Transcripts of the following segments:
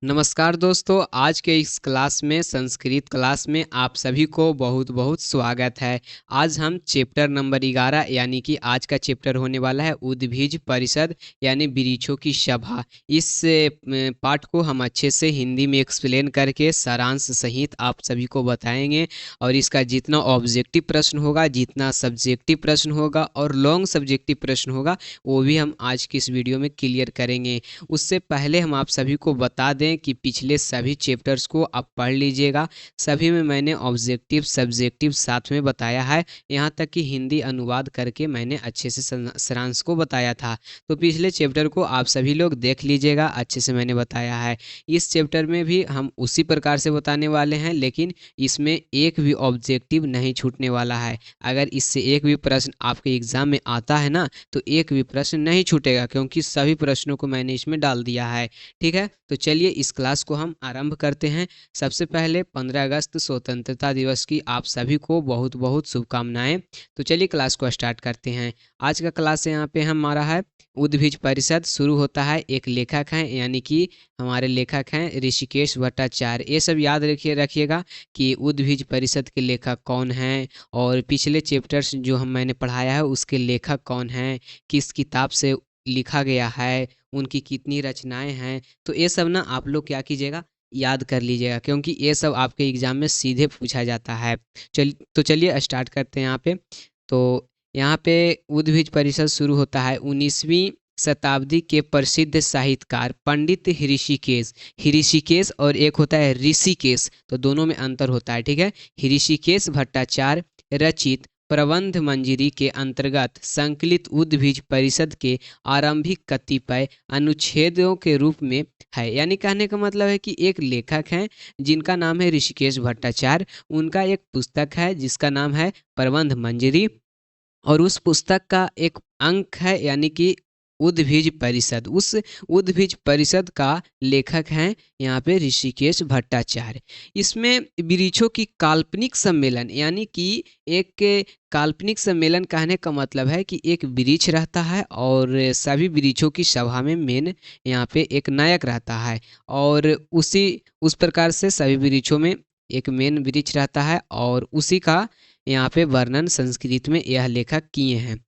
नमस्कार दोस्तों, आज के इस क्लास में संस्कृत क्लास में आप सभी को बहुत बहुत स्वागत है। आज हम चैप्टर नंबर 11 यानी कि आज का चैप्टर होने वाला है उद्भिज परिषद यानी वृक्षों की सभा। इस पाठ को हम अच्छे से हिंदी में एक्सप्लेन करके सारांश सहित आप सभी को बताएंगे और इसका जितना ऑब्जेक्टिव प्रश्न होगा, जितना सब्जेक्टिव प्रश्न होगा और लॉन्ग सब्जेक्टिव प्रश्न होगा वो भी हम आज की इस वीडियो में क्लियर करेंगे। उससे पहले हम आप सभी को बता दें कि पिछले सभी चैप्टर्स को आप पढ़ लीजिएगा। सभी में मैंने ऑब्जेक्टिव सब्जेक्टिव साथ में बताया है, यहाँ तक कि हिंदी अनुवाद करके मैंने अच्छे से सारांश को बताया था। तो पिछले चैप्टर को आप सभी लोग देख लीजिएगा, अच्छे से मैंने बताया है। इस चैप्टर में भी हम उसी प्रकार से बताने वाले हैं, लेकिन इसमें एक भी ऑब्जेक्टिव नहीं छूटने वाला है। अगर इससे एक भी प्रश्न आपके एग्जाम में आता है ना, तो एक भी प्रश्न नहीं छूटेगा, क्योंकि सभी प्रश्नों को मैंने इसमें डाल दिया है। ठीक है, तो चलिए इस क्लास को हम आरंभ करते हैं। सबसे पहले 15 अगस्त स्वतंत्रता दिवस की आप सभी को बहुत बहुत शुभकामनाएं। तो चलिए क्लास को स्टार्ट करते हैं। आज का क्लास यहाँ पे हमारा है उद्भिज परिषद। शुरू होता है, एक लेखक हैं यानी कि हमारे लेखक हैं ऋषिकेश भट्टाचार्य। ये सब याद रखिएगा कि उद्भिज परिषद के लेखक कौन हैं और पिछले चैप्टर्स जो मैंने पढ़ाया है उसके लेखक कौन हैं, किस किताब से लिखा गया है, उनकी कितनी रचनाएं हैं। तो ये सब ना आप लोग क्या कीजिएगा, याद कर लीजिएगा, क्योंकि ये सब आपके एग्जाम में सीधे पूछा जाता है। चलिए स्टार्ट करते हैं यहाँ पे। तो यहाँ पे उद्भिज परिषद शुरू होता है 19वीं शताब्दी के प्रसिद्ध साहित्यकार पंडित ऋषिकेश और एक होता है ऋषिकेश, तो दोनों में अंतर होता है। ठीक है, ऋषिकेश भट्टाचार्य रचित प्रबंध मंजरी के अंतर्गत संकलित उद्भिज परिषद के आरंभिक कतिपय अनुच्छेदों के रूप में है। यानी कहने का मतलब है कि एक लेखक हैं जिनका नाम है ऋषिकेश भट्टाचार्य, उनका एक पुस्तक है जिसका नाम है प्रबंध मंजरी, और उस पुस्तक का एक अंक है यानी कि उद्भिज परिषद। उस उद्भिज परिषद का लेखक हैं यहाँ पे ऋषिकेश भट्टाचार्य। इसमें वृक्षों की काल्पनिक सम्मेलन यानी कि एक काल्पनिक सम्मेलन कहने का मतलब है कि एक वृक्ष रहता है और सभी वृक्षों की सभा में मेन यहाँ पे एक नायक रहता है, और उस प्रकार से सभी वृक्षों में एक मेन वृक्ष रहता है, और उसी का यहाँ पे वर्णन संस्कृत में यह लेखक किए हैं,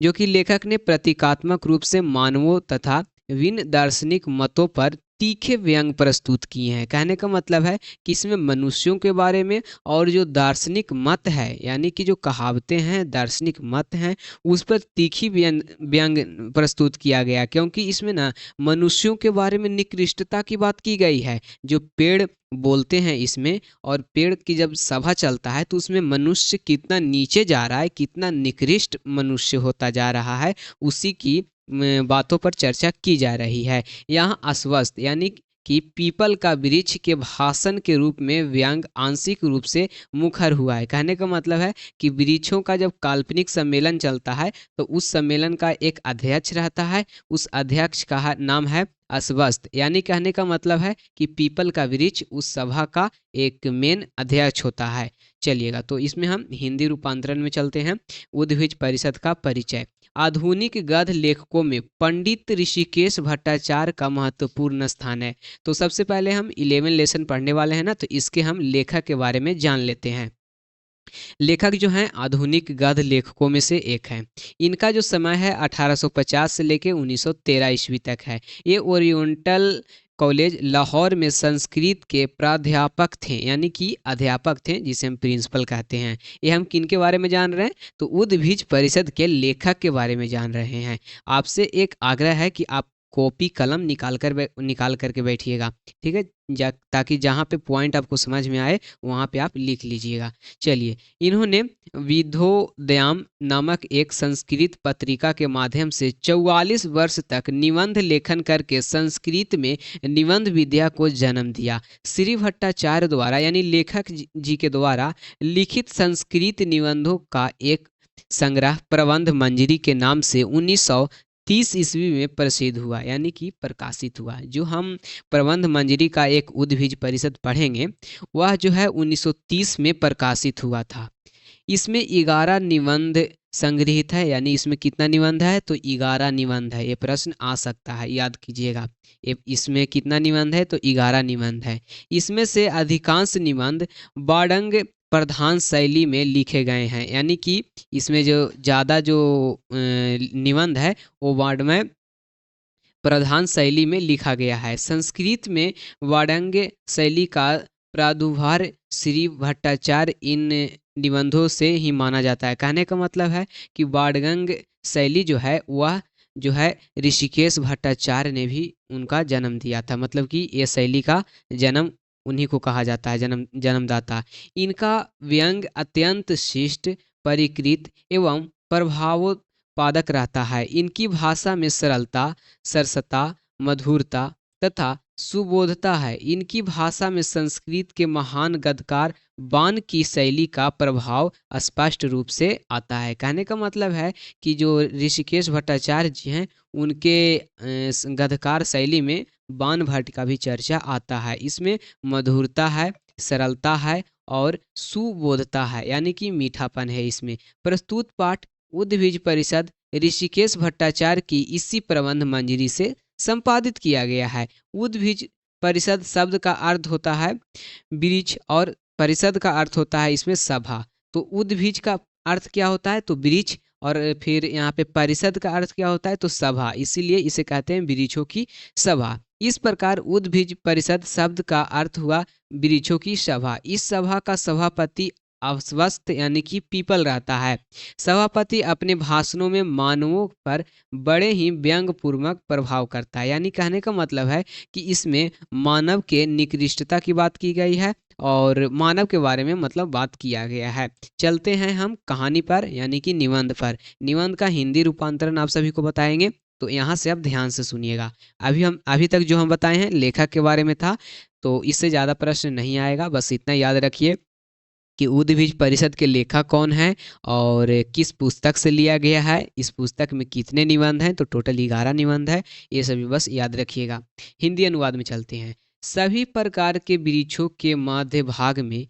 जो कि लेखक ने प्रतीकात्मक रूप से मानवों तथा विभिन्न दार्शनिक मतों पर तीखे व्यंग प्रस्तुत किए हैं। कहने का मतलब है कि इसमें मनुष्यों के बारे में और जो दार्शनिक मत है यानी कि जो कहावतें हैं, दार्शनिक मत हैं, उस पर तीखी व्यंग व्यंग प्रस्तुत किया गया, क्योंकि इसमें ना मनुष्यों के बारे में निकृष्टता की बात की गई है। जो पेड़ बोलते हैं इसमें, और पेड़ की जब सभा चलता है तो उसमें मनुष्य कितना नीचे जा रहा है, कितना निकृष्ट मनुष्य होता जा रहा है, उसी की बातों पर चर्चा की जा रही है। यहाँ अस्वस्थ यानी कि पीपल का वृक्ष के भाषण के रूप में व्यंग आंशिक रूप से मुखर हुआ है। कहने का मतलब है कि वृक्षों का जब काल्पनिक सम्मेलन चलता है तो उस सम्मेलन का एक अध्यक्ष रहता है, उस अध्यक्ष का नाम है अस्वस्थ। यानी कहने का मतलब है कि पीपल का वृक्ष उस सभा का एक मेन अध्यक्ष होता है। चलिएगा, तो इसमें हम हिंदी रूपांतरण में चलते हैं। उद्भिज परिषद का परिचय। आधुनिक गद्य लेखकों में पंडित ऋषिकेश भट्टाचार्य का महत्वपूर्ण स्थान है। तो सबसे पहले हम 11 लेसन पढ़ने वाले हैं ना, तो इसके हम लेखक के बारे में जान लेते हैं। लेखक जो हैं आधुनिक गद्य लेखकों में से एक हैं। इनका जो समय है 1850 से लेके 1913 ईस्वी तक है। ये ओरिएंटल कॉलेज लाहौर में संस्कृत के प्राध्यापक थे, यानी कि अध्यापक थे, जिसे हम प्रिंसिपल कहते हैं। ये हम किन के बारे में जान रहे हैं, तो उद्भिज परिषद के लेखक के बारे में जान रहे हैं। आपसे एक आग्रह है कि आप कॉपी कलम निकाल करके बैठिएगा, ठीक है, ताकि जहाँ पे पॉइंट आपको समझ में आए वहाँ पे आप लिख लीजिएगा। चलिए, इन्होंने विधोदयाम नामक एक संस्कृत पत्रिका के माध्यम से 44 वर्ष तक निबंध लेखन करके संस्कृत में निबंध विद्या को जन्म दिया। श्री भट्टाचार्य द्वारा यानी लेखक जी के द्वारा लिखित संस्कृत निबंधों का एक संग्रह प्रबंध मंजरी के नाम से 1930 ईस्वी में प्रसिद्ध हुआ, यानी कि प्रकाशित हुआ। जो हम प्रबंध मंजरी का एक उद्भिज परिषद पढ़ेंगे वह जो है 1930 में प्रकाशित हुआ था। इसमें 11 निबंध संग्रहित है, यानी इसमें कितना निबंध है तो 11 निबंध है। ये प्रश्न आ सकता है, याद कीजिएगा। इसमें कितना निबंध है तो 11 निबंध है। इसमें से अधिकांश निबंध बाडंग प्रधान शैली में लिखे गए हैं, यानी कि इसमें जो ज़्यादा जो निबंध है वो वार्ड में प्रधान शैली में लिखा गया है। संस्कृत में वाडंग शैली का प्रादुर्भाव श्री भट्टाचार्य इन निबंधों से ही माना जाता है। कहने का मतलब है कि वाडगंग शैली जो है वह जो है ऋषिकेश भट्टाचार्य ने भी उनका जन्म दिया था, मतलब कि ये शैली का जन्म उन्हीं को कहा जाता है, जन्मदाता। इनका व्यंग अत्यंत शिष्ट, परिकृत एवं प्रभावोत्पादक रहता है। इनकी भाषा में सरलता, सरसता, मधुरता तथा सुबोधता है। इनकी भाषा में संस्कृत के महान गद्यकार बाण की शैली का प्रभाव स्पष्ट रूप से आता है। कहने का मतलब है कि जो ऋषिकेश भट्टाचार्य जी हैं उनके गद्यकार शैली में बाण भट्ट का भी चर्चा आता है। इसमें मधुरता है, सरलता है और सुबोधता है, यानी कि मीठापन है इसमें। प्रस्तुत पाठ उद्भिज परिषद ऋषिकेश भट्टाचार्य की इसी प्रबंध मंजरी से संपादित किया गया है। उद्भिज परिषद शब्द का अर्थ होता है वृक्ष और परिषद का अर्थ होता है इसमें सभा। तो उद्भिज का अर्थ क्या होता है तो वृक्ष, और फिर यहाँ पे परिषद का अर्थ क्या होता है तो सभा, इसीलिए इसे कहते हैं वृक्षों की सभा। इस प्रकार उद्भिज परिषद शब्द का अर्थ हुआ वृक्षों की सभा। इस सभा का सभापति अश्वत्थ यानी कि पीपल रहता है। सभापति अपने भाषणों में मानवों पर बड़े ही व्यंग्यपूर्वक प्रभाव करता है, यानी कहने का मतलब है कि इसमें मानव के निकृष्टता की बात की गई है और मानव के बारे में मतलब बात किया गया है। चलते हैं हम कहानी पर, यानी कि निबंध पर। निबंध का हिंदी रूपांतरण आप सभी को बताएंगे, तो यहाँ से आप ध्यान से सुनिएगा। अभी तक जो हम बताए हैं लेखक के बारे में था, तो इससे ज़्यादा प्रश्न नहीं आएगा। बस इतना याद रखिए कि उद्भिज परिषद के लेखक कौन है और किस पुस्तक से लिया गया है, इस पुस्तक में कितने निबंध हैं, तो टोटल 11 निबंध है। ये सभी बस याद रखिएगा। हिंदी अनुवाद में चलते हैं। सभी प्रकार के वृक्षों के मध्य भाग में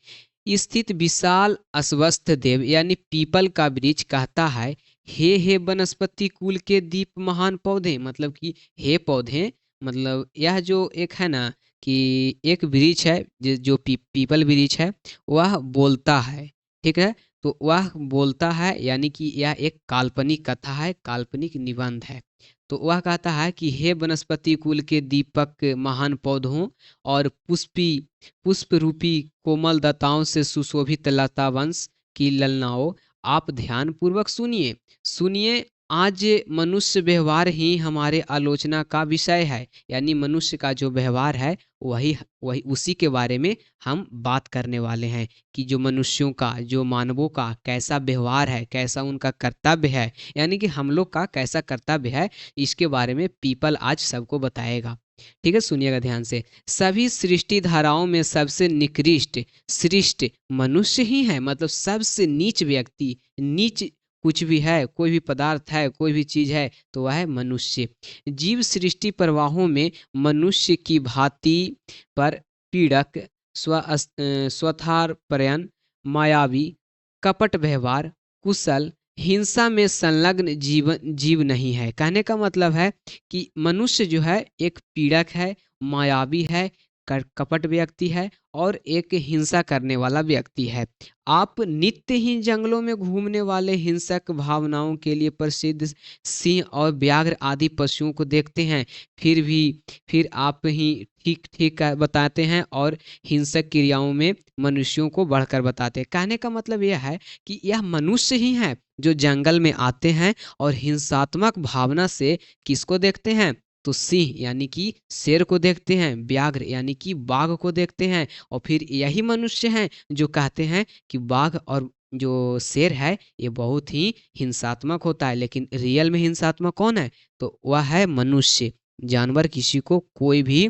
स्थित विशाल अश्वत्थ देव यानी पीपल का वृक्ष कहता है, हे वनस्पति कुल के दीप महान पौधे, मतलब कि हे पौधे, मतलब यह जो एक है ना कि एक वृक्ष है जो पीपल वृक्ष है वह बोलता है, ठीक है। तो वह बोलता है यानी कि यह एक काल्पनिक कथा है, काल्पनिक निबंध है। तो वह कहता है कि हे वनस्पति कुल के दीपक महान पौधों और पुष्प रूपी कोमल लताओं से सुशोभित लता वंश की ललनाओं, आप ध्यान पूर्वक सुनिए। सुनिए, आज मनुष्य व्यवहार ही हमारे आलोचना का विषय है, यानी मनुष्य का जो व्यवहार है वही वही उसी के बारे में हम बात करने वाले हैं कि जो मनुष्यों का, जो मानवों का कैसा व्यवहार है, कैसा उनका कर्तव्य है, यानी कि हम लोग का कैसा कर्तव्य है, इसके बारे में पीपल आज सबको बताएगा। ठीक है, सुनिएगा ध्यान से। सभी सृष्टि धाराओं में सबसे निकृष्ट सृष्ट मनुष्य ही है, मतलब सबसे नीच व्यक्ति, नीच कुछ भी है, कोई भी पदार्थ है, कोई भी चीज है, तो वह है मनुष्य। जीव सृष्टि प्रवाहों में मनुष्य की भांति पर पीड़क, स्वार्थपरायण, मायावी, कपट व्यवहार, कुशल, हिंसा में संलग्न जीव नहीं है। कहने का मतलब है कि मनुष्य जो है एक पीड़क है, मायावी है, कपट व्यक्ति है और एक हिंसा करने वाला व्यक्ति है। आप नित्य ही जंगलों में घूमने वाले हिंसक भावनाओं के लिए प्रसिद्ध सिंह और व्याघ्र आदि पशुओं को देखते हैं, फिर आप ही ठीक ठीक बताते हैं और हिंसक क्रियाओं में मनुष्यों को बढ़कर बताते हैं। कहने का मतलब यह है कि यह मनुष्य ही है जो जंगल में आते हैं और हिंसात्मक भावना से किसको देखते हैं तो सिंह यानी कि शेर को देखते हैं, व्याघ्र यानी कि बाघ को देखते हैं, और फिर यही मनुष्य हैं जो कहते हैं कि बाघ और जो शेर है ये बहुत ही हिंसात्मक होता है, लेकिन रियल में हिंसात्मक कौन है तो वह है मनुष्य। जानवर किसी को कोई भी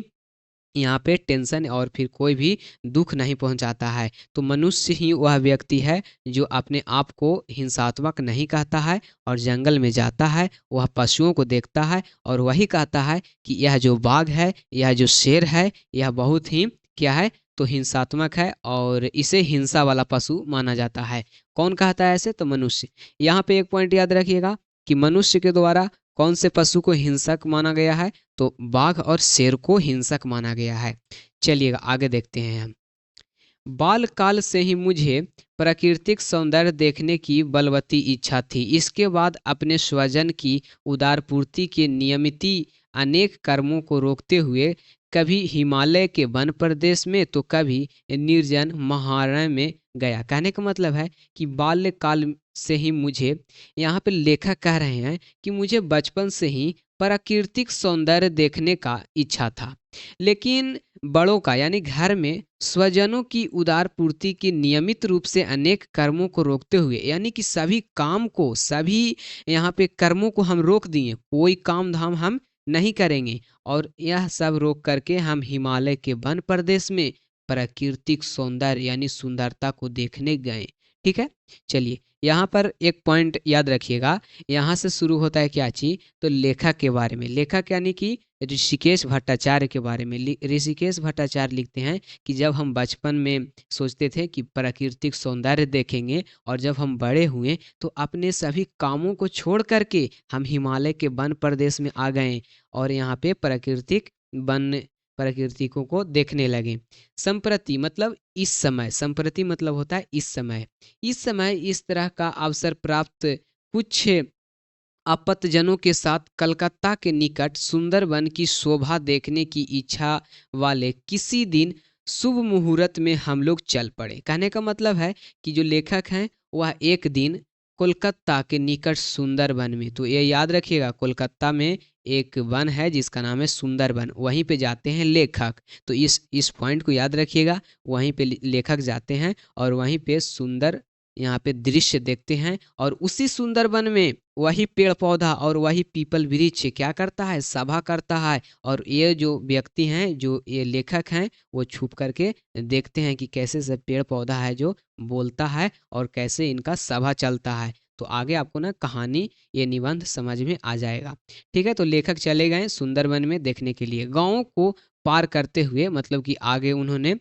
यहाँ पे टेंशन और फिर कोई भी दुख नहीं पहुँचाता है। तो मनुष्य ही वह व्यक्ति है जो अपने आप को हिंसात्मक नहीं कहता है और जंगल में जाता है, वह पशुओं को देखता है और वही कहता है कि यह जो बाघ है, यह जो शेर है, यह बहुत ही क्या है तो हिंसात्मक है और इसे हिंसा वाला पशु माना जाता है। कौन कहता है ऐसे? तो मनुष्य। यहाँ पे एक पॉइंट याद रखिएगा कि मनुष्य के द्वारा कौन से पशु को हिंसक माना गया है? तो बाघ और शेर को हिंसक माना गया है। चलिएगा आगे देखते हैं हम। बाल काल से ही मुझे प्राकृतिक सौंदर्य देखने की बलवती इच्छा थी। इसके बाद अपने स्वजन की उदारपूर्ति के नियमित अनेक कर्मों को रोकते हुए कभी हिमालय के वन प्रदेश में तो कभी निर्जन महारण्य में गया। कहने का मतलब है कि बाल्यकाल से ही मुझे, यहाँ पे लेखक कह रहे हैं कि मुझे बचपन से ही प्राकृतिक सौंदर्य देखने का इच्छा था, लेकिन बड़ों का यानी घर में स्वजनों की उदार पूर्ति की नियमित रूप से अनेक कर्मों को रोकते हुए, यानी कि सभी काम को, सभी यहाँ पे कर्मों को हम रोक दिए, कोई काम धाम हम नहीं करेंगे और यह सब रोक करके हम हिमालय के वन प्रदेश में प्राकृतिक सौंदर्य यानी सुंदरता को देखने गए। ठीक है, चलिए यहाँ पर एक पॉइंट याद रखिएगा। यहाँ से शुरू होता है क्या चीज? तो लेखक के बारे में। लेखक यानी कि ऋषिकेश भट्टाचार्य के बारे में। ऋषिकेश भट्टाचार्य लिखते हैं कि जब हम बचपन में सोचते थे कि प्राकृतिक सौंदर्य देखेंगे और जब हम बड़े हुए तो अपने सभी कामों को छोड़ करके हम हिमालय के वन प्रदेश में आ गए और यहाँ पे प्राकृतिक वन प्राकृतिकों को देखने लगे। संप्रति मतलब इस समय, संप्रति मतलब होता है इस समय। इस समय इस तरह का अवसर प्राप्त कुछ आपत्तजनों के साथ कलकत्ता के निकट सुंदरबन की शोभा देखने की इच्छा वाले किसी दिन शुभ मुहूर्त में हम लोग चल पड़े। कहने का मतलब है कि जो लेखक हैं वह एक दिन कोलकाता के निकट सुंदरबन में, तो ये याद रखिएगा कोलकाता में एक वन है जिसका नाम है सुंदरबन, वहीं पे जाते हैं लेखक। तो इस पॉइंट को याद रखिएगा, वहीं पे लेखक जाते हैं और वहीं पे सुंदर यहाँ पे दृश्य देखते हैं और उसी सुंदरबन में वही पेड़ पौधा और वही पीपल वृक्ष क्या करता है? सभा करता है। और ये जो व्यक्ति हैं, जो ये लेखक हैं, वो छुप करके देखते हैं कि कैसे सब पेड़ पौधा है जो बोलता है और कैसे इनका सभा चलता है। तो आगे आपको ना कहानी, ये निबंध समझ में आ जाएगा। ठीक है, तो लेखक चले गए सुंदरबन में देखने के लिए। गाँव को पार करते हुए, मतलब कि आगे उन्होंने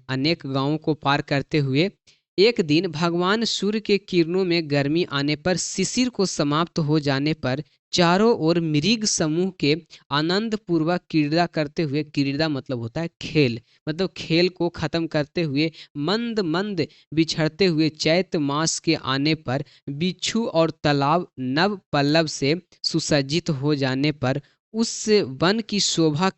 अनेक गाँवों को पार करते हुए एक दिन भगवान सूर्य के किरणों में गर्मी आने पर, शिशिर को समाप्त हो जाने पर चारों ओर मृग समूह के आनंद पूर्वक क्रीड़ा करते हुए, क्रीड़ा मतलब होता है खेल, मतलब खेल को खत्म करते हुए मंद मंद बिछड़ते हुए चैत मास के आने पर बिच्छू और तालाब नव पल्लव से सुसज्जित हो जाने पर उस वन की शोभा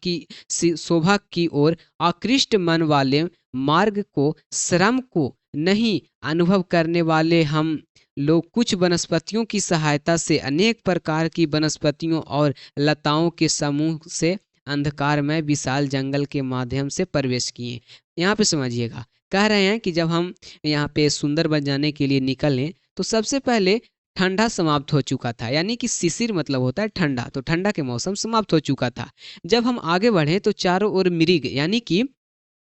की ओर आकृष्ट मन वाले मार्ग को, श्रम को नहीं अनुभव करने वाले हम लोग कुछ वनस्पतियों की सहायता से अनेक प्रकार की वनस्पतियों और लताओं के समूह से अंधकारमय विशाल जंगल के माध्यम से प्रवेश किए। यहाँ पे समझिएगा, कह रहे हैं कि जब हम यहाँ पे सुंदरबन जाने के लिए निकले तो सबसे पहले ठंडा समाप्त हो चुका था, यानी कि शिशिर मतलब होता है ठंडा, तो ठंडा के मौसम समाप्त हो चुका था। जब हम आगे बढ़े तो चारों ओर मृग यानी कि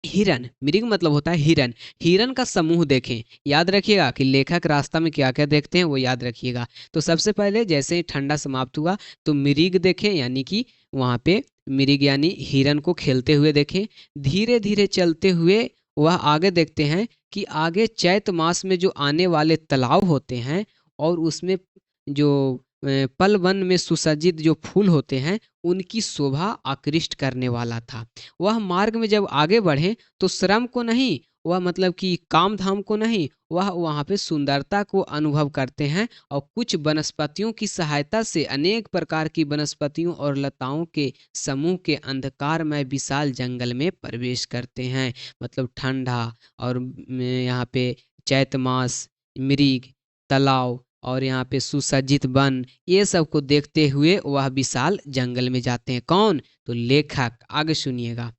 हिरन, मृग मतलब होता है हिरन, हिरन का समूह देखें। याद रखिएगा कि लेखक रास्ता में क्या क्या देखते हैं वो याद रखिएगा। तो सबसे पहले जैसे ही ठंडा समाप्त हुआ तो मृग देखें, यानी कि वहाँ पे मृग यानी हिरन को खेलते हुए देखें। धीरे धीरे चलते हुए वह आगे देखते हैं कि आगे चैत मास में जो आने वाले तालाब होते हैं और उसमें जो पल वन में सुसज्जित जो फूल होते हैं उनकी शोभा आकृष्ट करने वाला था। वह मार्ग में जब आगे बढ़े तो श्रम को नहीं, वह मतलब कि काम धाम को नहीं, वह वहाँ पे सुंदरता को अनुभव करते हैं और कुछ वनस्पतियों की सहायता से अनेक प्रकार की वनस्पतियों और लताओं के समूह के अंधकारमय विशाल जंगल में प्रवेश करते हैं। मतलब ठंडा और यहाँ पे चैत मास, मृग, तालाब और यहाँ पे सुसज्जित वन, ये सब को देखते हुए वह विशाल जंगल में जाते हैं। कौन? तो लेखक। आगे सुनिएगा,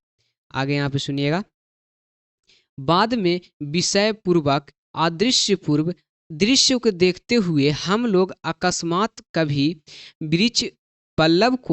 आगे यहाँ पे सुनिएगा। बाद में विषय पूर्वक अदृश्य पूर्व दृश्य को देखते हुए हम लोग अकस्मात कभी वृक्ष पल्लवन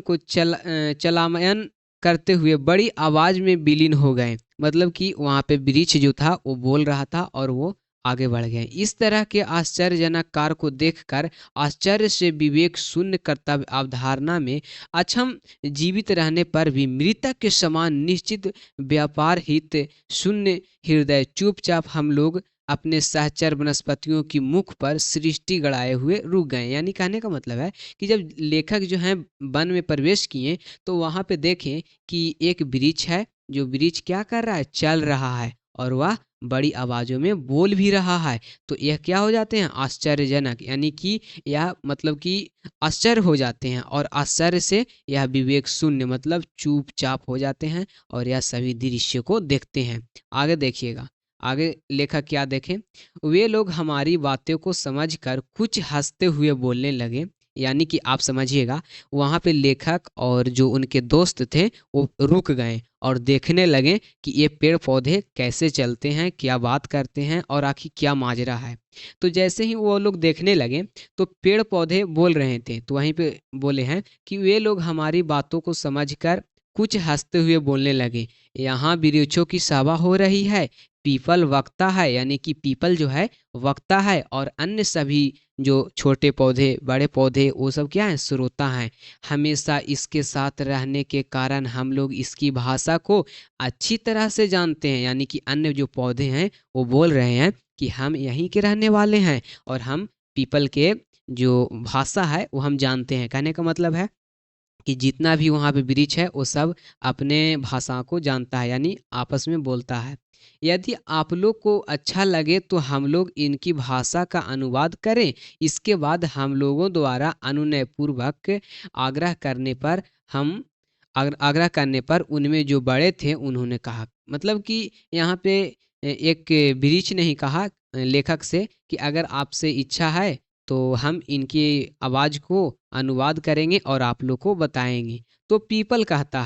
को चलायन करते हुए बड़ी आवाज में विलीन हो गए। मतलब कि वहाँ पे वृक्ष जो था वो बोल रहा था और वो आगे बढ़ गए। इस तरह के आश्चर्यजनक कार्य को देखकर आश्चर्य से विवेक शून्य कर्तव्य अवधारणा में अक्षम जीवित रहने पर भी मृतक के समान निश्चित व्यापार हित शून्य हृदय चुपचाप हम लोग अपने सहचर वनस्पतियों की मुख पर सृष्टि गड़ाए हुए रुक गए। यानी कहने का मतलब है कि जब लेखक जो है वन में प्रवेश किए तो वहां पे देखें कि एक वृक्ष है, जो वृक्ष क्या कर रहा है, चल रहा है और वह बड़ी आवाजों में बोल भी रहा है। तो यह क्या हो जाते हैं, आश्चर्यजनक, यानी कि यह मतलब कि आश्चर्य हो जाते हैं और आश्चर्य से यह विवेक शून्य मतलब चुपचाप हो जाते हैं और यह सभी दृश्य को देखते हैं। आगे देखिएगा, आगे लेखक क्या देखें, वे लोग हमारी बातों को समझकर कुछ हंसते हुए बोलने लगे। यानी कि आप समझिएगा, वहाँ पे लेखक और जो उनके दोस्त थे वो रुक गए और देखने लगे कि ये पेड़ पौधे कैसे चलते हैं, क्या बात करते हैं और आखिर क्या माजरा है। तो जैसे ही वो लोग देखने लगे तो पेड़ पौधे बोल रहे थे, तो वहीं पे बोले हैं कि वे लोग हमारी बातों को समझकर कुछ हंसते हुए बोलने लगे। यहाँ वृक्षों की सभा हो रही है, पीपल वक्ता है, यानी कि पीपल जो है वक्ता है और अन्य सभी जो छोटे पौधे बड़े पौधे वो सब क्या हैं, श्रोता हैं। हमेशा इसके साथ रहने के कारण हम लोग इसकी भाषा को अच्छी तरह से जानते हैं। यानी कि अन्य जो पौधे हैं वो बोल रहे हैं कि हम यहीं के रहने वाले हैं और हम पीपल के जो भाषा है वो हम जानते हैं। कहने का मतलब है कि जितना भी वहाँ पे वृक्ष है वो सब अपने भाषा को जानता है, यानी आपस में बोलता है। यदि आप लोग को अच्छा लगे तो हम लोग इनकी भाषा का अनुवाद करें। इसके बाद हम लोगों द्वारा अनुनय पूर्वक आग्रह करने पर हम आग्रह करने पर उनमें जो बड़े थे उन्होंने कहा, मतलब कि यहाँ पे एक वृक्ष नहीं कहा लेखक से कि अगर आपसे इच्छा है तो हम इनकी आवाज़ को अनुवाद करेंगे और आप लोग को बताएंगे। तो पीपल कहता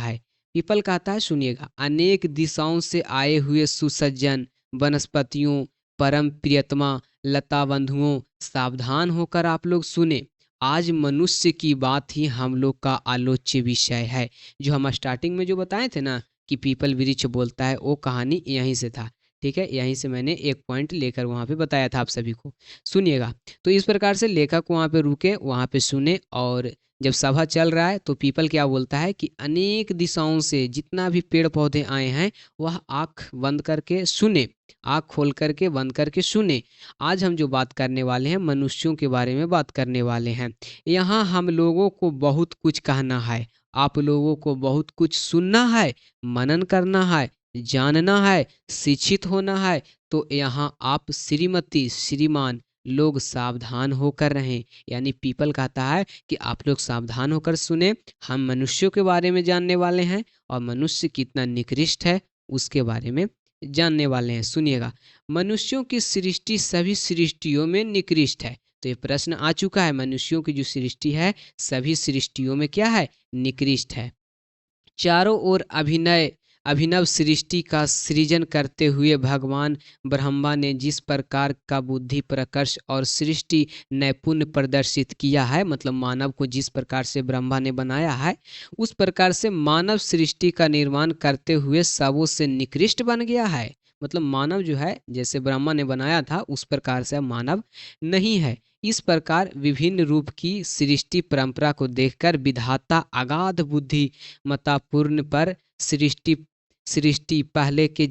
है सुनिएगा, अनेक दिशाओं से आए हुए सुसज्जन वनस्पतियों, परम प्रियतमा लता बंधुओं, सावधान होकर आप लोग सुने। आज मनुष्य की बात ही हम लोग का आलोच्य विषय है। जो हम स्टार्टिंग में जो बताए थे ना कि पीपल वृक्ष बोलता है, वो कहानी यहीं से था। ठीक है, यहीं से मैंने एक पॉइंट लेकर वहाँ पे बताया था आप सभी को। सुनिएगा, तो इस प्रकार से लेखक वहाँ पे रुके, वहाँ पे सुने और जब सभा चल रहा है तो पीपल क्या बोलता है कि अनेक दिशाओं से जितना भी पेड़ पौधे आए हैं वह आँख बंद करके सुने, आँख खोल करके बंद करके सुने। आज हम जो बात करने वाले हैं मनुष्यों के बारे में बात करने वाले हैं। यहाँ हम लोगों को बहुत कुछ कहना है, आप लोगों को बहुत कुछ सुनना है, मनन करना है, जानना है, शिक्षित होना है। तो यहाँ आप श्रीमती श्रीमान लोग सावधान होकर रहें। यानी पीपल कहता है कि आप लोग सावधान होकर सुने, हम मनुष्यों के बारे में जानने वाले हैं और मनुष्य कितना निकृष्ट है उसके बारे में जानने वाले हैं। सुनिएगा, मनुष्यों की सृष्टि सभी सृष्टियों में निकृष्ट है। तो ये प्रश्न आ चुका है, मनुष्यों की जो सृष्टि है सभी सृष्टियों में क्या है, निकृष्ट है। चारों ओर अभिनव सृष्टि का सृजन करते हुए भगवान ब्रह्मा ने जिस प्रकार का बुद्धि प्रकर्ष और सृष्टि नैपुण्य प्रदर्शित किया है, मतलब मानव को जिस प्रकार से ब्रह्मा ने बनाया है उस प्रकार से मानव सृष्टि का निर्माण करते हुए सबों से निकृष्ट बन गया है। मतलब मानव जो है जैसे ब्रह्मा ने बनाया था उस प्रकार से मानव नहीं है। इस प्रकार विभिन्न रूप की सृष्टि परंपरा को देखकर विधाता अगाध बुद्धि मतापूर्ण पर सृष्टि सृष्टि पहले के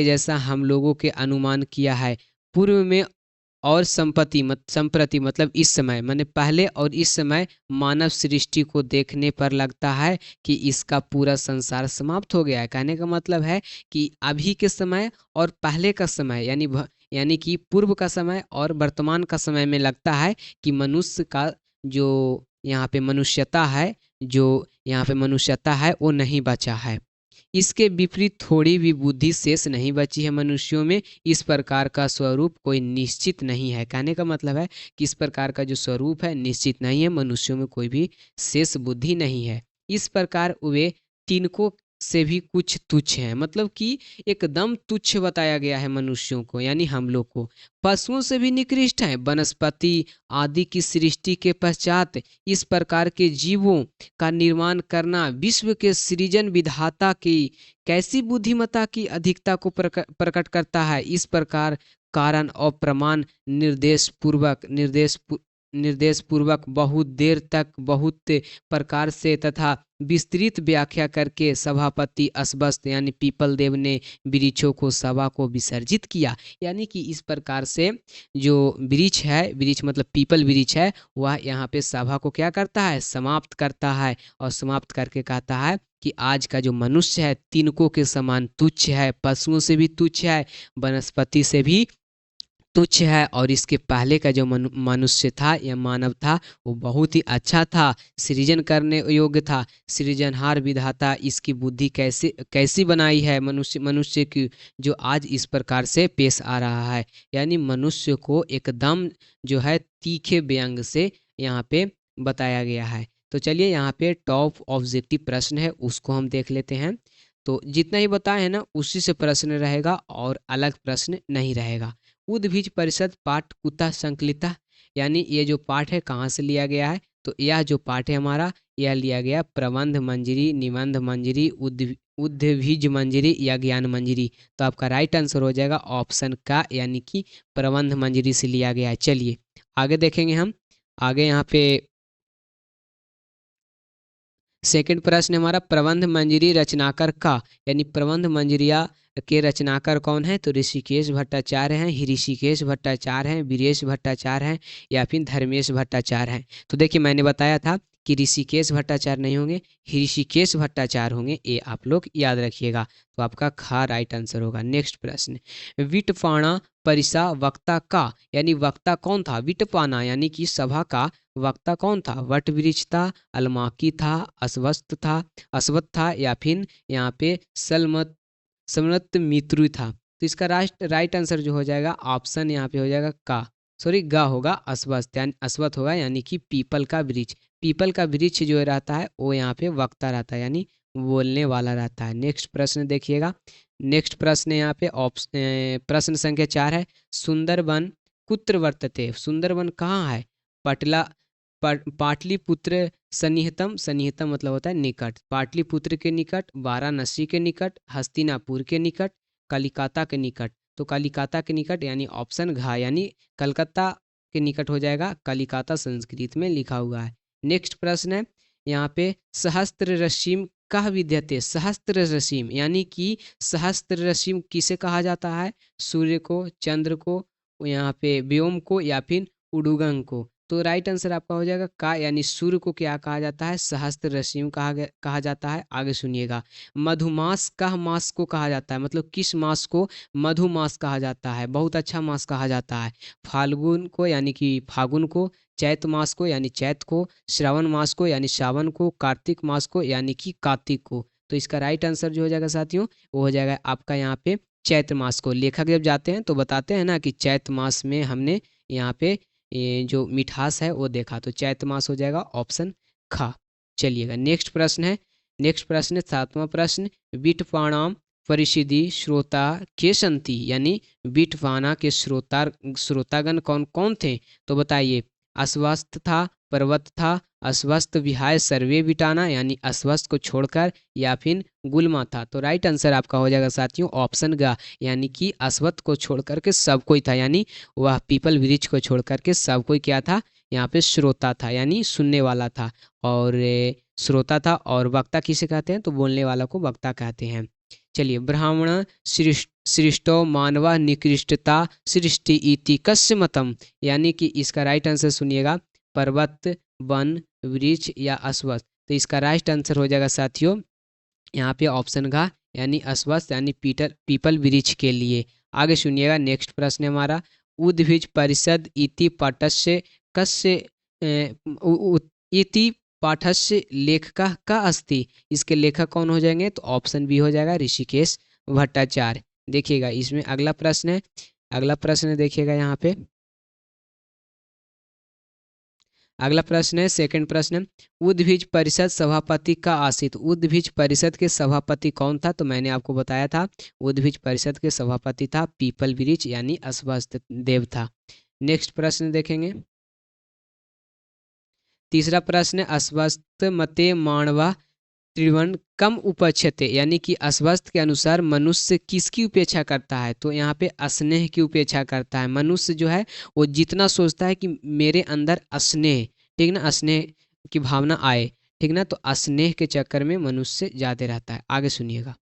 जैसा हम लोगों के अनुमान किया है। पूर्व में और संप्रति मतलब इस समय, माने पहले और इस समय मानव सृष्टि को देखने पर लगता है कि इसका पूरा संसार समाप्त हो गया है। कहने का मतलब है कि अभी के समय और पहले का समय यानी कि पूर्व का समय और वर्तमान का समय में लगता है कि मनुष्य का जो यहाँ पे मनुष्यता है, जो यहाँ पे मनुष्यता है वो नहीं बचा है। इसके विपरीत थोड़ी भी बुद्धि शेष नहीं बची है मनुष्यों में। इस प्रकार का स्वरूप कोई निश्चित नहीं है। कहने का मतलब है कि इस प्रकार का जो स्वरूप है निश्चित नहीं है, मनुष्यों में कोई भी शेष बुद्धि नहीं है। इस प्रकार वे तिनको से भी कुछ तुच्छ हैं, मतलब कि एकदम तुच्छ बताया गया है मनुष्यों को, यानी हम लोग को। पशुओं से भी निकृष्ट है। वनस्पति आदि की सृष्टि के पश्चात इस प्रकार के जीवों का निर्माण करना विश्व के सृजन विधाता की कैसी बुद्धिमत्ता की अधिकता को प्रकट करता है। इस प्रकार कारण और प्रमाण निर्देश पूर्वक बहुत देर तक बहुत प्रकार से तथा विस्तृत व्याख्या करके सभापति अस्वस्थ यानी पीपल देव ने वृक्षों को सभा को विसर्जित किया। यानी कि इस प्रकार से जो वृक्ष है, वृक्ष मतलब पीपल वृक्ष है, वह यहाँ पे सभा को क्या करता है, समाप्त करता है। और समाप्त करके कहता है कि आज का जो मनुष्य है तिनकों के समान तुच्छ है, पशुओं से भी तुच्छ है, वनस्पति से भी तुच्छ है। और इसके पहले का जो मनुष्य था या मानव था वो बहुत ही अच्छा था, सृजन करने योग्य था। सृजनहार विधाता इसकी बुद्धि कैसी बनाई है मनुष्य की, जो आज इस प्रकार से पेश आ रहा है। यानी मनुष्य को एकदम जो है तीखे व्यंग से यहाँ पे बताया गया है। तो चलिए यहाँ पे टॉप ऑब्जेक्टिव प्रश्न है उसको हम देख लेते हैं। तो जितना ही बताए हैं ना उसी से प्रश्न रहेगा और अलग प्रश्न नहीं रहेगा। उद्भिज परिषद पाठ कुतः संकलिता, यानी ये जो पाठ है कहाँ से लिया गया है, तो यह जो पाठ है हमारा यह लिया गया प्रबंध मंजरी, निबंध मंजरी, उद्भिज मंजरी या ज्ञान मंजरी। तो आपका राइट आंसर हो जाएगा ऑप्शन का, यानी कि प्रबंध मंजरी से लिया गया है। चलिए आगे देखेंगे हम। आगे यहाँ पे सेकंड प्रश्न हमारा प्रबंध मंजरी रचनाकर का, यानी प्रबंध मंजरिया के रचनाकार कौन है, तो ऋषिकेश भट्टाचार्य हैं, ऋषिकेश भट्टाचार्य हैं, वीरेश भट्टाचार्य हैं या फिर धर्मेश भट्टाचार्य हैं। तो देखिए मैंने बताया था कि ऋषिकेश भट्टाचार्य नहीं होंगे, ऋषिकेश भट्टाचार्य होंगे, ये आप लोग याद रखिएगा। तो आपका खा राइट आंसर होगा। नेक्स्ट प्रश्न, विटपाणा परिसा वक्ता का, यानी वक्ता कौन था, विटपाना यानी कि सभा का वक्ता कौन था, वटवृक्ष था, अलमाकी था, अश्वत्थ था या फिर यहाँ पे समनत मित्रु था। तो इसका राइट आंसर जो हो जाएगा ऑप्शन यहाँ पे हो जाएगा का, सॉरी गा होगा, अश्वत्थ यानी अश्वत्थ होगा, यानी कि पीपल का वृक्ष। पीपल का वृक्ष जो रहता है वो यहाँ पे वक्ता रहता है, यानी बोलने वाला रहता है। नेक्स्ट प्रश्न देखिएगा। नेक्स्ट प्रश्न यहाँ पे प्रश्न संख्या 4 है, सुंदरवन कुत्र वर्तते, सुंदरवन कहाँ है, पटला पाटलिपुत्र सन्निहितम, सन्निहितम मतलब होता है निकट, पाटलिपुत्र के निकट, वाराणसी के निकट, हस्तिनापुर के निकट, कलिकाता के निकट। तो कलिकाता के निकट यानी ऑप्शन घ, यानी कलकत्ता के निकट हो जाएगा, कलिकाता संस्कृत में लिखा हुआ है। नेक्स्ट प्रश्न है यहाँ पे सहस्त्र रश्मिम कह विद्यते, सहस्त्र रश्मि यानी कि सहस्त्र रश्मि किसे कहा जाता है, सूर्य को, चंद्र को, यहाँ पे व्योम को या फिर उडुगंग को। तो राइट आंसर आपका हो जाएगा का, यानी सूर्य को क्या कहा जाता है, सहस्त्र रश्मि कहा जाता है। आगे सुनिएगा, मधुमास कह मास को कहा जाता है, मतलब किस मास को मधुमास कहा जाता है, बहुत अच्छा मास कहा जाता है। फाल्गुन को यानी कि फागुन को, चैत मास को यानी चैत को, श्रावण मास को यानी श्रावण को, कार्तिक मास को यानी कि कार्तिक को। तो इसका राइट आंसर जो हो जाएगा साथियों वो हो जाएगा आपका यहाँ पे चैत्र मास को। लेखक जब जाते हैं तो बताते हैं ना कि चैत्र मास में हमने यहाँ पे ये जो मिठास है वो देखा, तो चैत्र मास हो जाएगा ऑप्शन खा। चलिएगा नेक्स्ट प्रश्न है। नेक्स्ट प्रश्न है 7वां प्रश्न, विटपाणाम परिषदि श्रोता के संति, यानी विटपाना के श्रोतागण कौन कौन थे, तो बताइए अस्वस्थ था, पर्वत था, अस्वस्थ विहाय सर्वे बिटाना यानी अस्वस्थ को छोड़कर, या फिर गुलमा था। तो राइट आंसर आपका हो जाएगा साथियों ऑप्शन ग, यानी कि अस्वस्थ को छोड़कर के सब कोई था, यानी वह पीपल वृक्ष को छोड़कर के सब कोई क्या था, यहाँ पे श्रोता था यानी सुनने वाला था। और श्रोता था, और वक्ता किसे कहते हैं, तो बोलने वाला को वक्ता कहते हैं। चलिए, ब्राह्मण सृष्टो मानवा निकृष्टता सृष्टि इति कस्य मतम, यानी कि इसका राइट आंसर सुनिएगा पर्वत, वन, वृक्ष या अश्वत्थ। तो इसका राइट आंसर हो जाएगा साथियों यहाँ पे ऑप्शन का, यानी अश्वत्थ यानी पीपल वृक्ष के लिए। आगे सुनिएगा नेक्स्ट प्रश्न है हमारा, उद्भिज परिषद इति पाठस्य कस्य इति पाठस्य लेखक का अस्ति, इसके लेखक कौन हो जाएंगे, तो ऑप्शन बी हो जाएगा ऋषिकेश भट्टाचार्य। देखिएगा इसमें अगला प्रश्न है, अगला प्रश्न देखिएगा यहाँ पे अगला प्रश्न है सेकंड प्रश्न, उद्भिज परिषद सभापति का आसित, उद्भिज परिषद के सभापति कौन था, तो मैंने आपको बताया था उद्भिज परिषद के सभापति था पीपल वृक्ष यानी अश्वत्थ देव था। नेक्स्ट प्रश्न देखेंगे, तीसरा प्रश्न, अश्वत्थ मते माणवा त्रिवन कम उपक्षते, यानी कि अस्वस्थ के अनुसार मनुष्य किसकी उपेक्षा करता है? तो यहाँ पे स्नेह की उपेक्षा करता है। मनुष्य जो है वो जितना सोचता है कि मेरे अंदर स्नेह, ठीक ना, स्नेह की भावना आए, ठीक ना, तो स्नेह के चक्कर में मनुष्य ज्यादा रहता है। आगे सुनिएगा।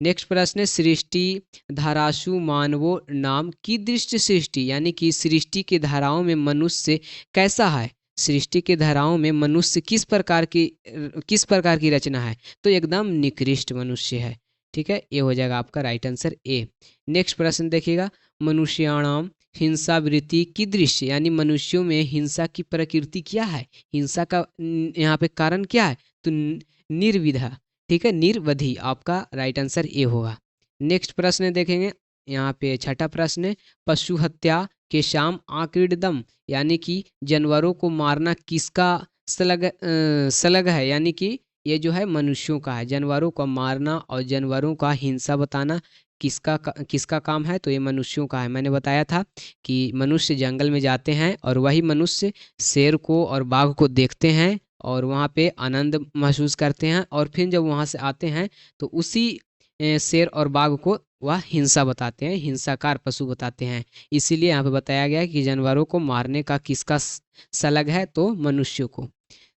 नेक्स्ट प्रश्न है, सृष्टि धारासु मानवो नाम की दृष्टि सृष्टि, यानी कि सृष्टि की धाराओं में मनुष्य कैसा है? सृष्टि की धाराओं में मनुष्य किस प्रकार की रचना है? तो एकदम निकृष्ट मनुष्य है। ठीक है, ये हो जाएगा आपका राइट आंसर ए। नेक्स्ट प्रश्न देखिएगा, मनुष्याणाम हिंसा वृत्ति की दृश्य, यानी मनुष्यों में हिंसा की प्रकृति क्या है? हिंसा का यहाँ पे कारण क्या है? तो निर्विधा, ठीक है, निर्वधि, आपका राइट आंसर ए होगा। नेक्स्ट प्रश्न देखेंगे, यहाँ पे छठा प्रश्न है, पशु हत्या के शाम आक्रीडदम, यानी कि जानवरों को मारना किसका सलग है? यानी कि ये जो है मनुष्यों का है। जानवरों को मारना और जानवरों का हिंसा बताना किसका काम है? तो ये मनुष्यों का है। मैंने बताया था कि मनुष्य जंगल में जाते हैं और वही मनुष्य शेर को और बाघ को देखते हैं और वहाँ पे आनंद महसूस करते हैं, और फिर जब वहाँ से आते हैं तो उसी शेर और बाघ को वह हिंसा बताते हैं, हिंसाकार पशु बताते हैं। इसीलिए यहाँ पे बताया गया है कि जानवरों को मारने का किसका सलग है? तो मनुष्यों को।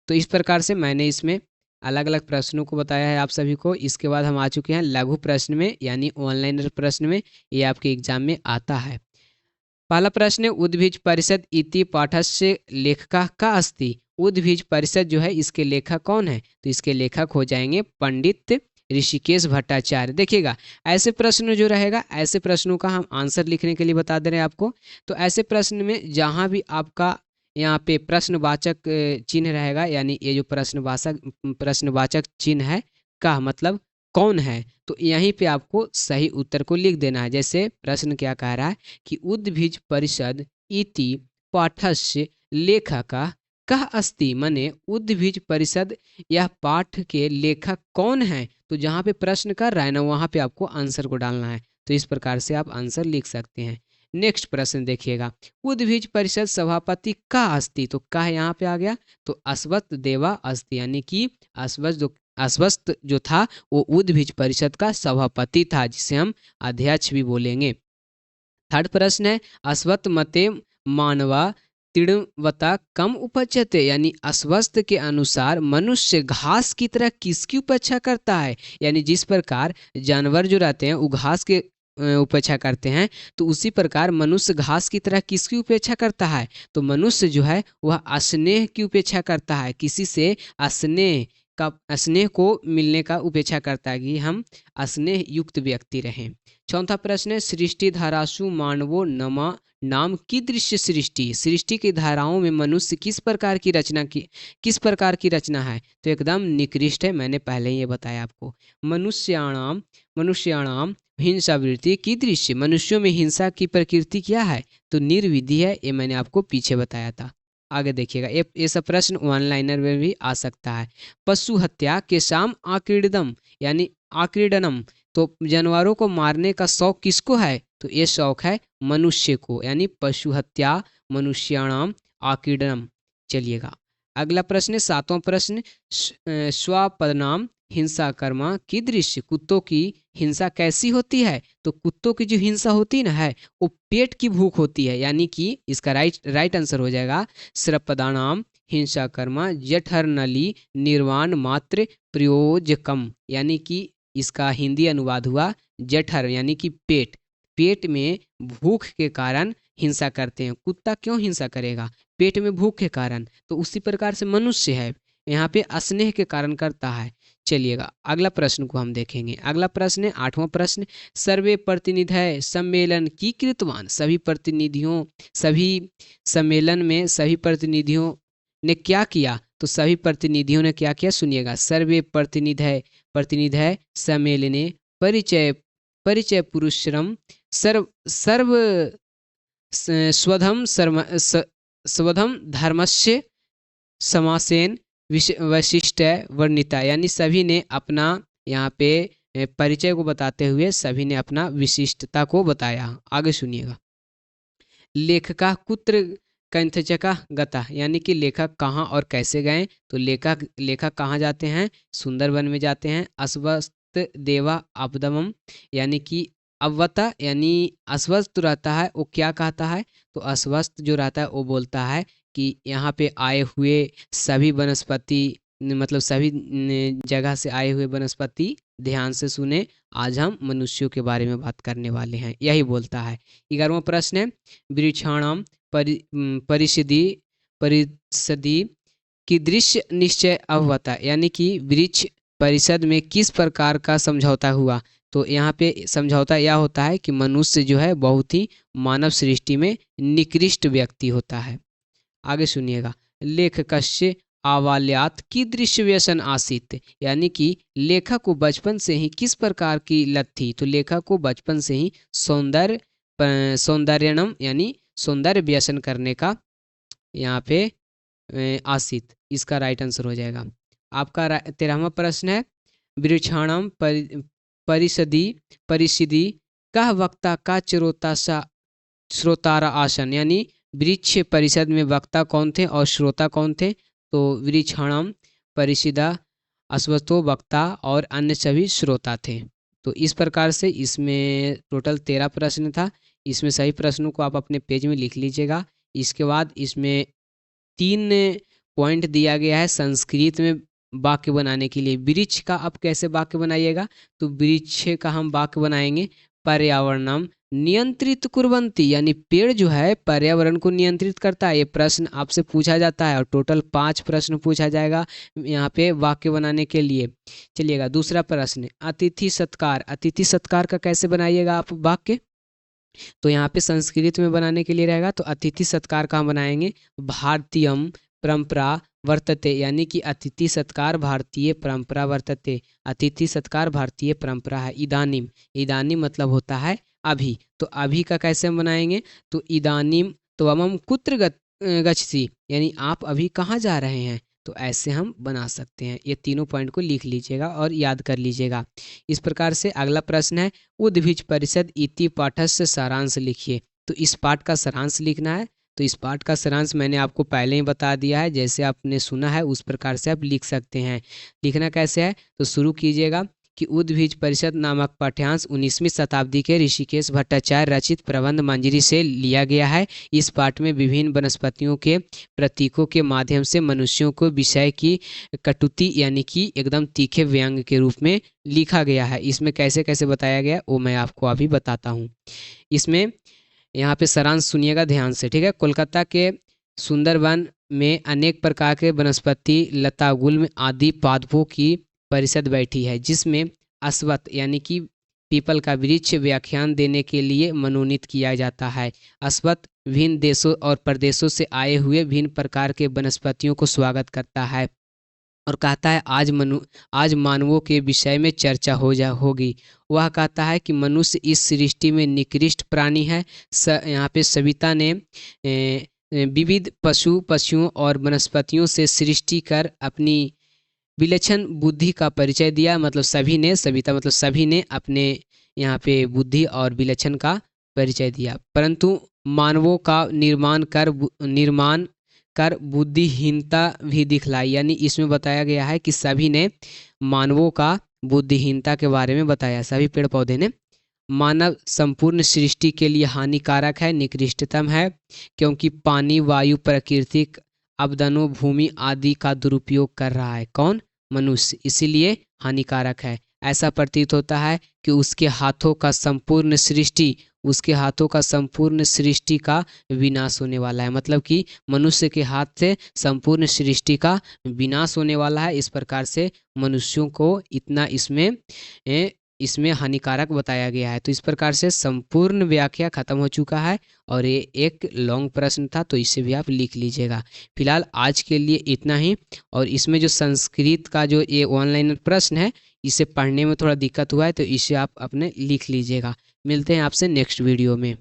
तो इस प्रकार से मैंने इसमें अलग अलग प्रश्नों को बताया है आप सभी को। इसके बाद हम आ चुके हैं लघु प्रश्न में, यानी ऑनलाइन प्रश्न में। ये आपके एग्जाम में आता है। पहला प्रश्न है, उद्भिज परिषद इति पाठस्य लेखका का अस्ति। उद्भिज परिषद जो है इसके लेखक कौन है? तो इसके लेखक हो जाएंगे पंडित ऋषिकेश भट्टाचार्य। देखिएगा, ऐसे प्रश्न जो रहेगा, ऐसे प्रश्नों का हम आंसर लिखने के लिए बता दे रहे हैं आपको। तो ऐसे प्रश्न में जहाँ भी आपका यहाँ पे प्रश्नवाचक चिन्ह रहेगा, यानी ये जो प्रश्नवाचक चिन्ह है, का मतलब कौन है, तो यहीं पे आपको सही उत्तर को लिख देना है। जैसे प्रश्न क्या कह रहा है कि उद्भिज परिषद इति पाठस्य लेखक कह अस्ति, मने उद्भिज परिषद यह पाठ के लेखक कौन है? तो जहाँ पे प्रश्न कर रहा है ना, वहाँ पे आपको आंसर को डालना है। तो इस प्रकार से आप आंसर लिख सकते हैं। नेक्स्ट प्रश्न देखिएगा, उद्भिज परिषद सभापति का अस्ति। तो का यहाँ पे आ गया, तो अश्वत्थ देवा अस्ति, यानी कि अश्वत्थ जो था वो उद्भिज परिषद का सभापति था, जिसे हम अध्यक्ष भी बोलेंगे। थर्ड प्रश्न है, अश्वत्थ मते मानवा तीव्रता कम उपजते, यानी अश्वत्थ के अनुसार मनुष्य घास की तरह किसकी उपेक्षा करता है? यानी जिस प्रकार जानवर जो रहते हैं वो घास के उपेक्षा करते हैं, तो उसी प्रकार मनुष्य घास की तरह किसकी उपेक्षा करता है? तो मनुष्य जो है वह स्नेह की उपेक्षा करता है। किसी से स्नेह को मिलने का उपेक्षा करता है कि हम स्नेह युक्त व्यक्ति रहें। चौथा प्रश्न है, सृष्टि धारासु मानवो नमा नाम की दृश्य सृष्टि। सृष्टि की धाराओं में मनुष्य किस प्रकार की रचना है? तो एकदम निकृष्ट है। मैंने पहले ही ये बताया आपको। मनुष्याणाम हिंसा वृत्ति की दृश्य, मनुष्यों में हिंसा की प्रकृति क्या है? तो निर्विधि है। ये मैंने आपको पीछे बताया था। आगे देखिएगा, ये सब प्रश्न ऑनलाइनर में भी आ सकता है। पशु हत्या के शाम आक्रीडनम, यानी आक्रीडनम, तो जानवरों को मारने का शौक किसको है? तो ये शौक है मनुष्य को, यानी पशु हत्या मनुष्याणाम आक्रीडनम। चलिएगा, अगला प्रश्न है सातवां प्रश्न, स्वपदनाम हिंसा कर्मा की दृश्य। कुत्तों की हिंसा कैसी होती है? तो कुत्तों की जो हिंसा होती है ना है, वो पेट की भूख होती है, यानी कि इसका राइट आंसर हो जाएगा श्रपदानाम हिंसा कर्मा जठर नली निर्वाण मात्र प्रयोजकम, यानी कि इसका हिंदी अनुवाद हुआ जठर, यानी कि पेट में भूख के कारण हिंसा करते हैं। कुत्ता क्यों हिंसा करेगा? पेट में भूख के कारण। तो उसी प्रकार से मनुष्य है, यहाँ पे स्नेह के कारण करता है। चलिएगा, अगला प्रश्न को हम देखेंगे। अगला प्रश्न है आठवां प्रश्न, सर्वे प्रतिनिधि सम्मेलन की कृतवान। सभी सम्मेलन में सभी प्रतिनिधियों ने क्या किया? तो सभी प्रतिनिधियों ने क्या किया? सुनिएगा, सर्वे प्रतिनिधि सम्मेलने परिचय पुरुषरम सर्व स्वधम धर्मस्य समासेन वैशिष्ट वर्णिता, यानी सभी ने अपना यहाँ पे परिचय को बताते हुए सभी ने अपना विशिष्टता को बताया। आगे सुनिएगा, लेखका कुत्र कंथचका गता, यानी कि लेखक कहाँ और कैसे गए? तो लेखक कहाँ जाते हैं? सुंदरवन में जाते हैं। अस्वस्थ देवा आपदमम, यानी कि अवता यानी अस्वस्थ रहता है, वो क्या कहता है? तो अस्वस्थ जो रहता है वो बोलता है कि यहाँ पे आए हुए सभी वनस्पति, मतलब सभी जगह से आए हुए वनस्पति ध्यान से सुने, आज हम मनुष्यों के बारे में बात करने वाले हैं, यही बोलता है। 11वां प्रश्न है, वृक्षाणाम परिषदि परिषदि की दृश्य निश्चय अवता, यानी कि वृक्ष परिषद में किस प्रकार का समझौता हुआ? तो यहाँ पे समझौता यह होता है कि मनुष्य जो है बहुत ही मानव सृष्टि में निकृष्ट व्यक्ति होता है। आगे सुनिएगा, लेखकस्य आवाल्यात की दृश्य व्यसन आसित, यानी कि लेखक को बचपन से ही किस प्रकार की लत थी? तो लेखक को बचपन से ही सौंदर्यनम यानी सौंदर्य व्यसन करने का यहाँ पे आसित, इसका राइट आंसर हो जाएगा। आपका 13वां प्रश्न है, वृक्षाणाम परिषदि कह वक्ता का श्रोतारा आसन, यानी वृक्ष परिषद में वक्ता कौन थे और श्रोता कौन थे? तो वृक्षाणाम परिषदा अश्वत्थो वक्ता और अन्य सभी श्रोता थे। तो इस प्रकार से इसमें टोटल 13 प्रश्न था। इसमें सही प्रश्नों को आप अपने पेज में लिख लीजिएगा। इसके बाद इसमें 3 पॉइंट दिया गया है संस्कृत में वाक्य बनाने के लिए। वृक्ष का आप कैसे वाक्य बनाइएगा? तो वृक्ष का हम वाक्य बनाएंगे, पर्यावरणम नियंत्रित कुर्वन्ति, यानी पेड़ जो है पर्यावरण को नियंत्रित करता है। ये प्रश्न आपसे पूछा जाता है और टोटल 5 प्रश्न पूछा जाएगा यहाँ पे वाक्य बनाने के लिए। चलिएगा, दूसरा प्रश्न, अतिथि सत्कार। अतिथि सत्कार का कैसे बनाइएगा आप वाक्य? तो यहाँ पे संस्कृत में बनाने के लिए रहेगा, तो अतिथि सत्कार का हम बनाएंगे, भारतीयम परंपरा वर्तते, यानी कि अतिथि सत्कार भारतीय परंपरा वर्तते। अतिथि सत्कार भारतीय परंपरा है। इदानीम, इदानीम मतलब होता है अभी, तो अभी का कैसे हम बनाएंगे? तो इदानीम त्वमम कुत्र गच्छसि, यानी आप अभी कहाँ जा रहे हैं? तो ऐसे हम बना सकते हैं। ये तीनों पॉइंट को लिख लीजिएगा और याद कर लीजिएगा। इस प्रकार से अगला प्रश्न है, उद्भिज परिषद इति पाठस्य सारांश लिखिए। तो इस पाठ का सारांश लिखना है। तो इस पाठ का सारांश मैंने आपको पहले ही बता दिया है, जैसे आपने सुना है उस प्रकार से आप लिख सकते हैं। लिखना कैसे है? तो शुरू कीजिएगा कि उद्भिज परिषद नामक पाठ्यांश 19वीं शताब्दी के ऋषिकेश भट्टाचार्य रचित प्रबंध मंजरी से लिया गया है। इस पाठ में विभिन्न वनस्पतियों के प्रतीकों के माध्यम से मनुष्यों को विषय की कटुति यानी कि एकदम तीखे व्यंग के रूप में लिखा गया है। इसमें कैसे कैसे बताया गया वो मैं आपको अभी बताता हूँ। इसमें यहाँ पे सारांश सुनिएगा ध्यान से, ठीक है। कोलकाता के सुंदरवन में अनेक प्रकार के वनस्पति, लता, गुल्म आदि पादपों की परिषद बैठी है, जिसमें अश्वत्थ यानी कि पीपल का वृक्ष व्याख्यान देने के लिए मनोनीत किया जाता है। अश्वत्थ विभिन्न देशों और प्रदेशों से आए हुए विभिन्न प्रकार के वनस्पतियों को स्वागत करता है और कहता है आज मानवों के विषय में चर्चा होगी। वह कहता है कि मनुष्य इस सृष्टि में निकृष्ट प्राणी है। यहाँ पे सविता ने विविध पशुओं और वनस्पतियों से सृष्टि कर अपनी विलक्षण बुद्धि का परिचय दिया। मतलब सभी ने, सविता मतलब सभी ने अपने यहाँ पे बुद्धि और विलक्षण का परिचय दिया, परंतु मानवों का निर्माण कर बुद्धिहीनता भी दिखलाई। यानी इसमें बताया गया है कि सभी ने मानवों का बुद्धिहीनता के बारे में बताया। सभी पेड़ पौधे ने। मानव संपूर्ण सृष्टि के लिए हानिकारक है, निकृष्टतम है, क्योंकि पानी, वायु, प्राकृतिक अपदानों, भूमि आदि का दुरुपयोग कर रहा है। कौन? मनुष्य। इसीलिए हानिकारक है। ऐसा प्रतीत होता है कि उसके हाथों का संपूर्ण सृष्टि का विनाश होने वाला है। मतलब कि मनुष्य के हाथ से संपूर्ण सृष्टि का विनाश होने वाला है। इस प्रकार से मनुष्यों को इतना इसमें हानिकारक बताया गया है। तो इस प्रकार से संपूर्ण व्याख्या खत्म हो चुका है और ये एक लॉन्ग प्रश्न था, तो इसे भी आप लिख लीजिएगा। फिलहाल आज के लिए इतना ही। और इसमें जो संस्कृत का जो ये ऑनलाइन प्रश्न है, इसे पढ़ने में थोड़ा दिक्कत हुआ है, तो इसे आप अपने लिख लीजिएगा। मिलते हैं आपसे नेक्स्ट वीडियो में।